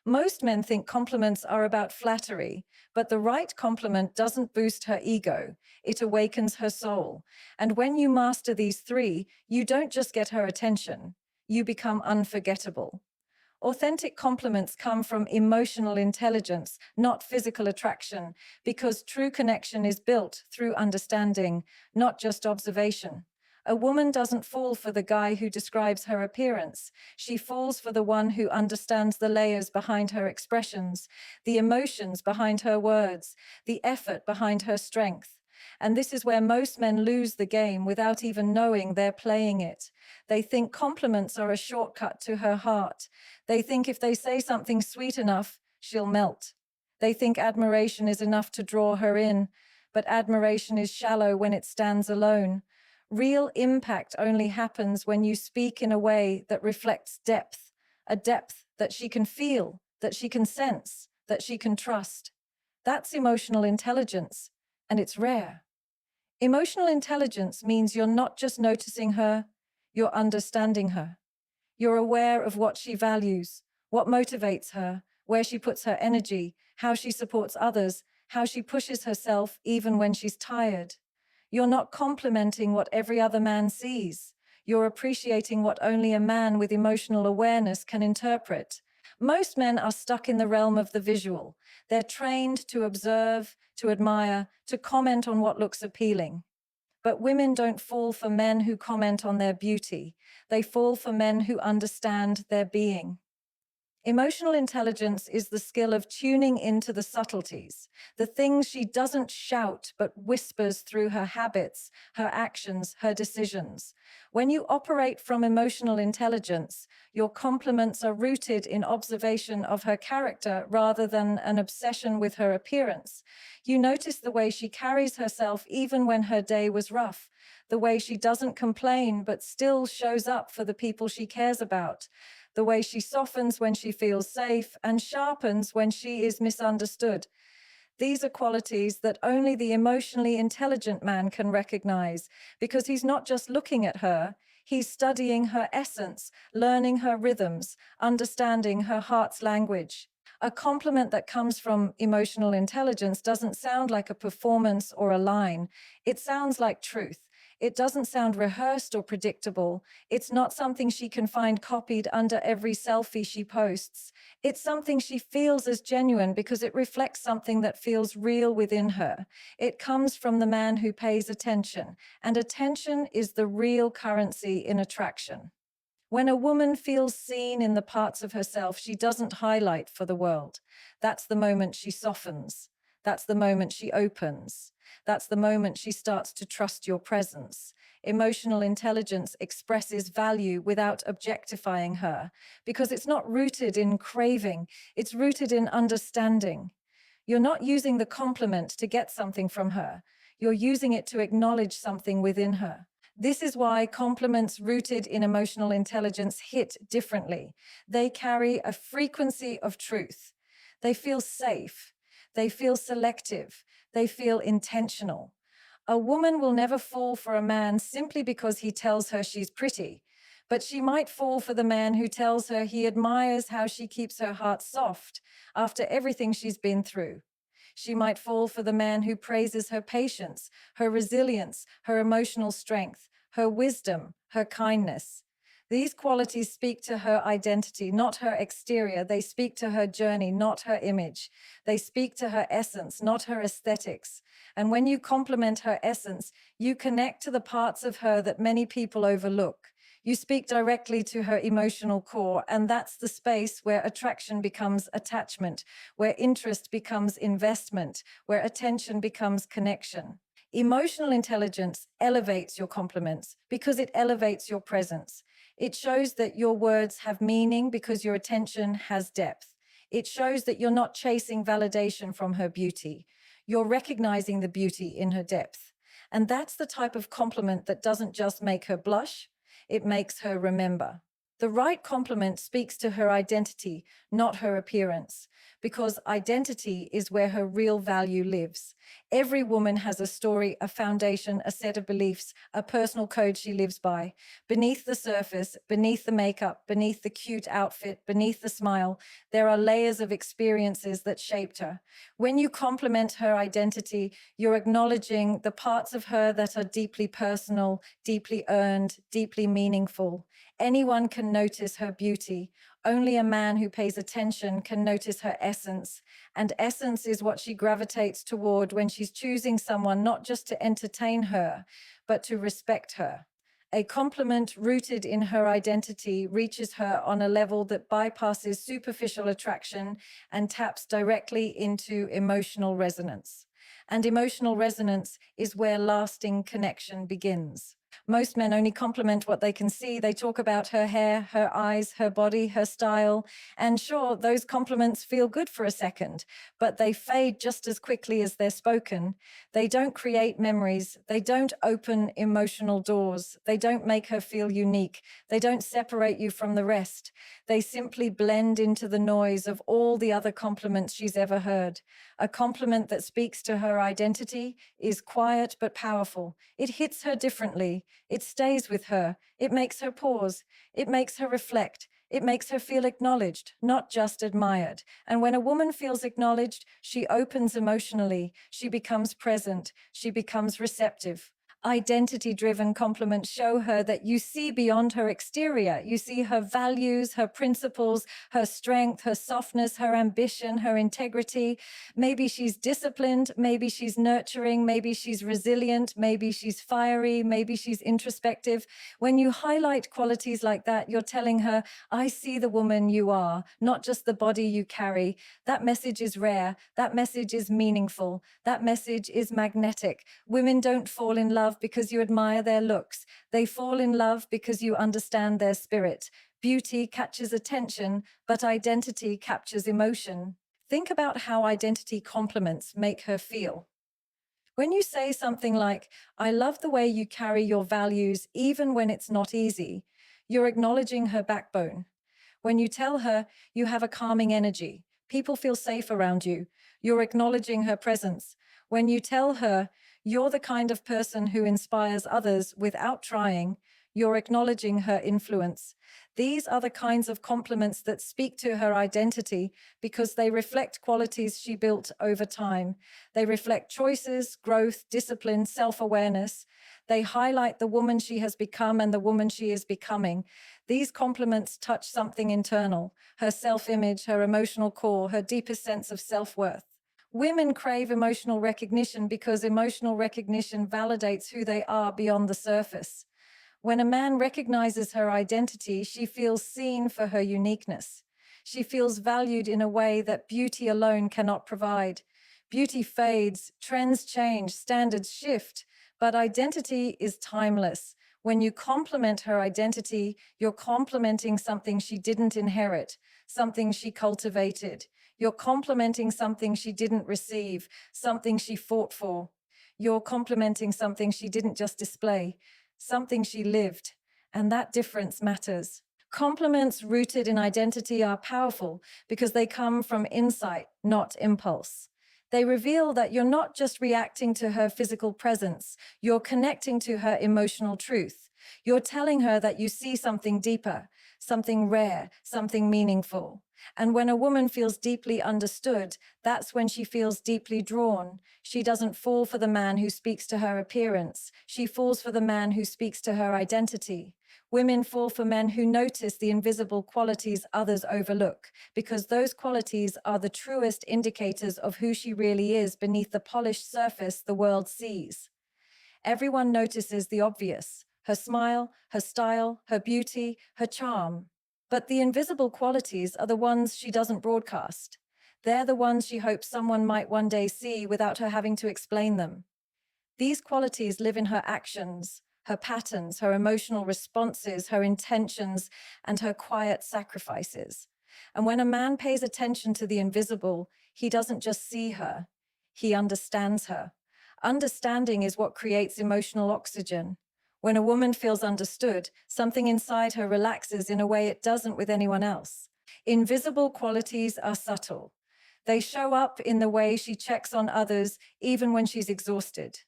Most men think compliments are about flattery, but the right compliment doesn't boost her ego, it awakens her soul. And when you master these three, you don't just get her attention, you become unforgettable. Authentic compliments come from emotional intelligence, not physical attraction, because true connection is built through understanding, not just observation. A woman doesn't fall for the guy who describes her appearance. She falls for the one who understands the layers behind her expressions, the emotions behind her words, the effort behind her strength. And this is where most men lose the game without even knowing they're playing it. They think compliments are a shortcut to her heart. They think if they say something sweet enough, she'll melt. They think admiration is enough to draw her in, but admiration is shallow when it stands alone. Real impact only happens when you speak in a way that reflects depth, a depth that she can feel, that she can sense, that she can trust. That's emotional intelligence, and it's rare. Emotional intelligence means you're not just noticing her, you're understanding her. You're aware of what she values, what motivates her, where she puts her energy, how she supports others, how she pushes herself even when she's tired. You're not complimenting what every other man sees. You're appreciating what only a man with emotional awareness can interpret. Most men are stuck in the realm of the visual. They're trained to observe, to admire, to comment on what looks appealing. But women don't fall for men who comment on their beauty. They fall for men who understand their being. Emotional intelligence is the skill of tuning into the subtleties, the things she doesn't shout but whispers through her habits, her actions, her decisions. When you operate from emotional intelligence, your compliments are rooted in observation of her character rather than an obsession with her appearance. You notice the way she carries herself even when her day was rough, the way she doesn't complain but still shows up for the people she cares about, the way she softens when she feels safe and sharpens when she is misunderstood. These are qualities that only the emotionally intelligent man can recognize, because he's not just looking at her, he's studying her essence, learning her rhythms, understanding her heart's language. A compliment that comes from emotional intelligence doesn't sound like a performance or a line. It sounds like truth. It doesn't sound rehearsed or predictable. It's not something she can find copied under every selfie she posts. It's something she feels as genuine because it reflects something that feels real within her. It comes from the man who pays attention, and attention is the real currency in attraction. When a woman feels seen in the parts of herself she doesn't highlight for the world, that's the moment she softens. That's the moment she opens. That's the moment she starts to trust your presence. Emotional intelligence expresses value without objectifying her, because it's not rooted in craving, it's rooted in understanding. You're not using the compliment to get something from her. You're using it to acknowledge something within her. This is why compliments rooted in emotional intelligence hit differently. They carry a frequency of truth. They feel safe. They feel selective. They feel intentional. A woman will never fall for a man simply because he tells her she's pretty, but she might fall for the man who tells her he admires how she keeps her heart soft after everything she's been through. She might fall for the man who praises her patience, her resilience, her emotional strength, her wisdom, her kindness. These qualities speak to her identity, not her exterior. They speak to her journey, not her image. They speak to her essence, not her aesthetics. And when you compliment her essence, you connect to the parts of her that many people overlook. You speak directly to her emotional core, and that's the space where attraction becomes attachment, where interest becomes investment, where attention becomes connection. Emotional intelligence elevates your compliments because it elevates your presence. It shows that your words have meaning because your attention has depth. It shows that you're not chasing validation from her beauty. You're recognizing the beauty in her depth. And that's the type of compliment that doesn't just make her blush, it makes her remember. The right compliment speaks to her identity, not her appearance, because identity is where her real value lives. Every woman has a story, a foundation, a set of beliefs, a personal code she lives by. Beneath the surface, beneath the makeup, beneath the cute outfit, beneath the smile, there are layers of experiences that shaped her. When you compliment her identity, you're acknowledging the parts of her that are deeply personal, deeply earned, deeply meaningful. Anyone can notice her beauty. Only a man who pays attention can notice her essence. And essence is what she gravitates toward when she's choosing someone not just to entertain her, but to respect her. A compliment rooted in her identity reaches her on a level that bypasses superficial attraction and taps directly into emotional resonance. And emotional resonance is where lasting connection begins. Most men only compliment what they can see. They talk about her hair, her eyes, her body, her style. And sure, those compliments feel good for a second, but they fade just as quickly as they're spoken. They don't create memories. They don't open emotional doors. They don't make her feel unique. They don't separate you from the rest. They simply blend into the noise of all the other compliments she's ever heard. A compliment that speaks to her identity is quiet but powerful. It hits her differently. It stays with her. It makes her pause. It makes her reflect. It makes her feel acknowledged, not just admired. And when a woman feels acknowledged, she opens emotionally. She becomes present. She becomes receptive. Identity-driven compliments show her that you see beyond her exterior. You see her values, her principles, her strength, her softness, her ambition, her integrity. Maybe she's disciplined, maybe she's nurturing, maybe she's resilient, maybe she's fiery, maybe she's introspective. When you highlight qualities like that, you're telling her, I see the woman you are, not just the body you carry. That message is rare. That message is meaningful. That message is magnetic. Women don't fall in love because you admire their looks. They fall in love because you understand their spirit. Beauty catches attention, but identity captures emotion. Think about how identity compliments make her feel. When you say something like, I love the way you carry your values even when it's not easy, you're acknowledging her backbone. When you tell her you have a calming energy, people feel safe around you, you're acknowledging her presence. When you tell her you're the kind of person who inspires others without trying, you're acknowledging her influence. These are the kinds of compliments that speak to her identity because they reflect qualities she built over time. They reflect choices, growth, discipline, self-awareness. They highlight the woman she has become and the woman she is becoming. These compliments touch something internal, her self-image, her emotional core, her deepest sense of self-worth. Women crave emotional recognition because emotional recognition validates who they are beyond the surface. When a man recognizes her identity, she feels seen for her uniqueness. She feels valued in a way that beauty alone cannot provide. Beauty fades, trends change, standards shift, but identity is timeless. When you compliment her identity, you're complimenting something she didn't inherit, something she cultivated. You're complimenting something she didn't receive, something she fought for. You're complimenting something she didn't just display, something she lived, and that difference matters. Compliments rooted in identity are powerful because they come from insight, not impulse. They reveal that you're not just reacting to her physical presence, you're connecting to her emotional truth. You're telling her that you see something deeper, something rare, something meaningful. And when a woman feels deeply understood, that's when she feels deeply drawn. She doesn't fall for the man who speaks to her appearance. She falls for the man who speaks to her identity. Women fall for men who notice the invisible qualities others overlook, because those qualities are the truest indicators of who she really is beneath the polished surface the world sees. Everyone notices the obvious: her smile, her style, her beauty, her charm. But the invisible qualities are the ones she doesn't broadcast. They're the ones she hopes someone might one day see without her having to explain them. These qualities live in her actions, her patterns, her emotional responses, her intentions, and her quiet sacrifices. And when a man pays attention to the invisible, he doesn't just see her, he understands her. Understanding is what creates emotional oxygen. When a woman feels understood, something inside her relaxes in a way it doesn't with anyone else. Invisible qualities are subtle. They show up in the way she checks on others, even when she's exhausted,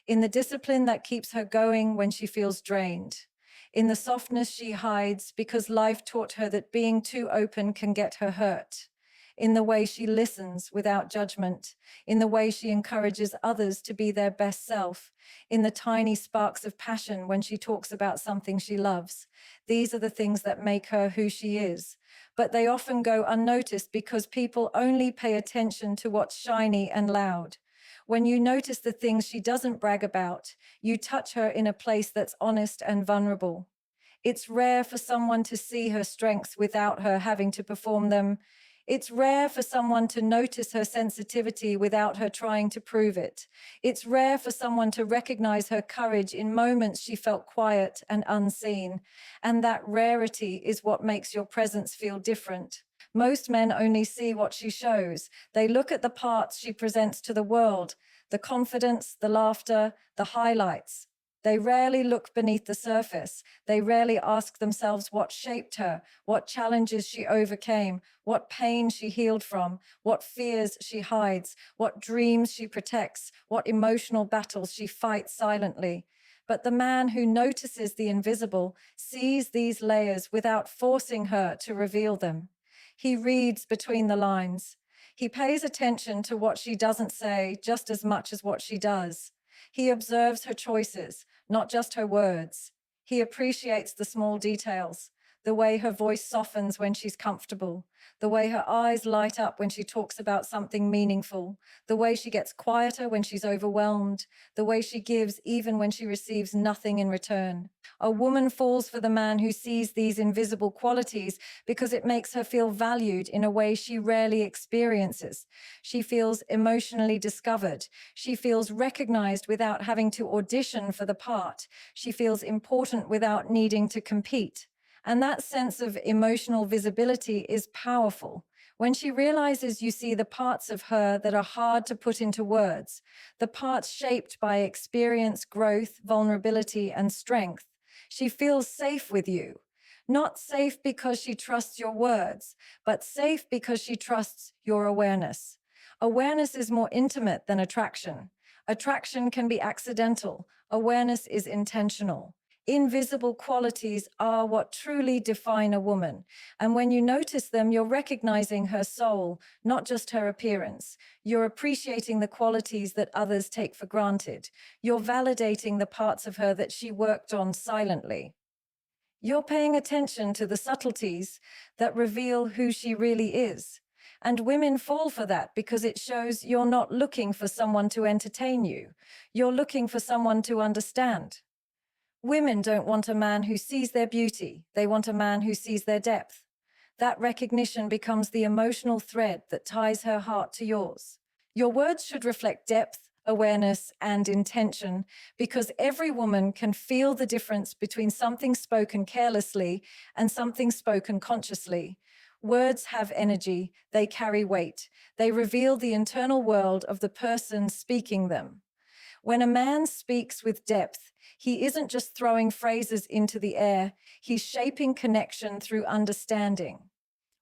in the discipline that keeps her going when she feels drained, in the softness she hides because life taught her that being too open can get her hurt, in the way she listens without judgment, in the way she encourages others to be their best self, in the tiny sparks of passion when she talks about something she loves. These are the things that make her who she is, but they often go unnoticed because people only pay attention to what's shiny and loud. When you notice the things she doesn't brag about, you touch her in a place that's honest and vulnerable. It's rare for someone to see her strengths without her having to perform them. It's rare for someone to notice her sensitivity without her trying to prove it. It's rare for someone to recognize her courage in moments she felt quiet and unseen. And that rarity is what makes your presence feel different. Most men only see what she shows. They look at the parts she presents to the world, the confidence, the laughter, the highlights. They rarely look beneath the surface. They rarely ask themselves what shaped her, what challenges she overcame, what pain she healed from, what fears she hides, what dreams she protects, what emotional battles she fights silently. But the man who notices the invisible sees these layers without forcing her to reveal them. He reads between the lines. He pays attention to what she doesn't say just as much as what she does. He observes her choices, not just her words. He appreciates the small details, the way her voice softens when she's comfortable, the way her eyes light up when she talks about something meaningful, the way she gets quieter when she's overwhelmed, the way she gives even when she receives nothing in return. A woman falls for the man who sees these invisible qualities because it makes her feel valued in a way she rarely experiences. She feels emotionally discovered. She feels recognized without having to audition for the part. She feels important without needing to compete. And that sense of emotional visibility is powerful. When she realizes you see the parts of her that are hard to put into words, the parts shaped by experience, growth, vulnerability, and strength, she feels safe with you. Not safe because she trusts your words, but safe because she trusts your awareness. Awareness is more intimate than attraction. Attraction can be accidental. Awareness is intentional. Invisible qualities are what truly define a woman. And when you notice them, you're recognizing her soul, not just her appearance. You're appreciating the qualities that others take for granted. You're validating the parts of her that she worked on silently. You're paying attention to the subtleties that reveal who she really is. And women fall for that because it shows you're not looking for someone to entertain you. You're looking for someone to understand. Women don't want a man who sees their beauty. They want a man who sees their depth. That recognition becomes the emotional thread that ties her heart to yours. Your words should reflect depth, awareness, and intention because every woman can feel the difference between something spoken carelessly and something spoken consciously. Words have energy. They carry weight. They reveal the internal world of the person speaking them. When a man speaks with depth, he isn't just throwing phrases into the air, he's shaping connection through understanding.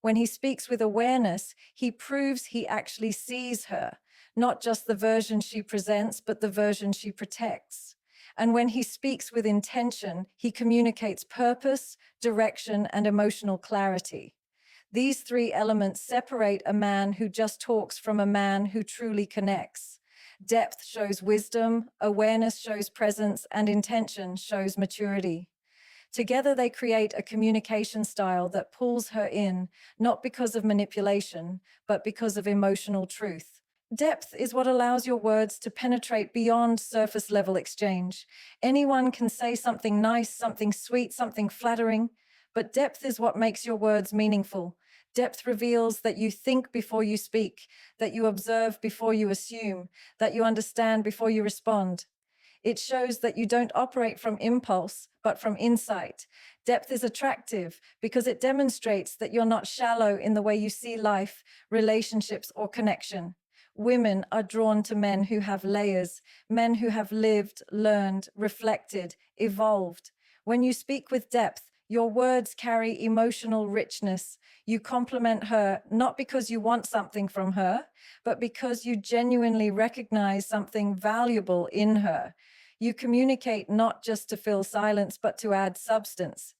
When he speaks with awareness, he proves he actually sees her, not just the version she presents, but the version she protects. And when he speaks with intention, he communicates purpose, direction, and emotional clarity. These three elements separate a man who just talks from a man who truly connects. Depth shows wisdom, awareness shows presence, and intention shows maturity. Together, they create a communication style that pulls her in, not because of manipulation, but because of emotional truth. Depth is what allows your words to penetrate beyond surface level exchange. Anyone can say something nice, something sweet, something flattering, but depth is what makes your words meaningful. Depth reveals that you think before you speak, that you observe before you assume, that you understand before you respond. It shows that you don't operate from impulse, but from insight. Depth is attractive because it demonstrates that you're not shallow in the way you see life, relationships, or connection. Women are drawn to men who have layers, men who have lived, learned, reflected, evolved. When you speak with depth, your words carry emotional richness. You compliment her not because you want something from her, but because you genuinely recognize something valuable in her. You communicate not just to fill silence, but to add substance.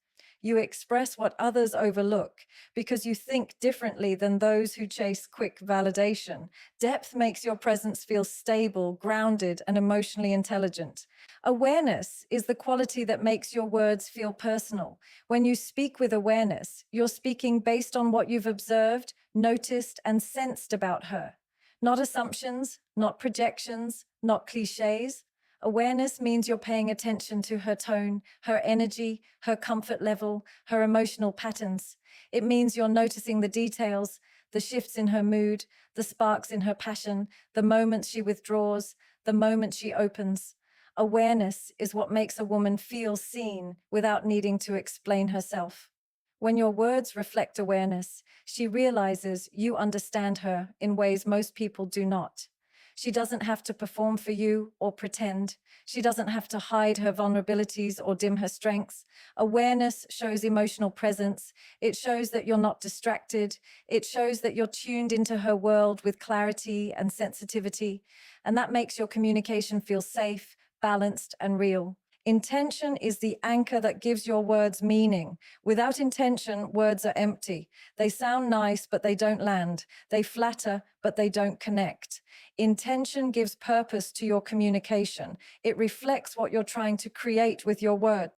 You express what others overlook because you think differently than those who chase quick validation. Depth makes your presence feel stable, grounded, and emotionally intelligent. Awareness is the quality that makes your words feel personal. When you speak with awareness, you're speaking based on what you've observed, noticed, and sensed about her. Not assumptions, not projections, not cliches. Awareness means you're paying attention to her tone, her energy, her comfort level, her emotional patterns. It means you're noticing the details, the shifts in her mood, the sparks in her passion, the moments she withdraws, the moments she opens. Awareness is what makes a woman feel seen without needing to explain herself. When your words reflect awareness, she realizes you understand her in ways most people do not. She doesn't have to perform for you or pretend. She doesn't have to hide her vulnerabilities or dim her strengths. Awareness shows emotional presence. It shows that you're not distracted. It shows that you're tuned into her world with clarity and sensitivity. And that makes your communication feel safe, balanced, and real. Intention is the anchor that gives your words meaning. Without intention, words are empty. They sound nice, but they don't land. They flatter, but they don't connect. Intention gives purpose to your communication. It reflects what you're trying to create with your words.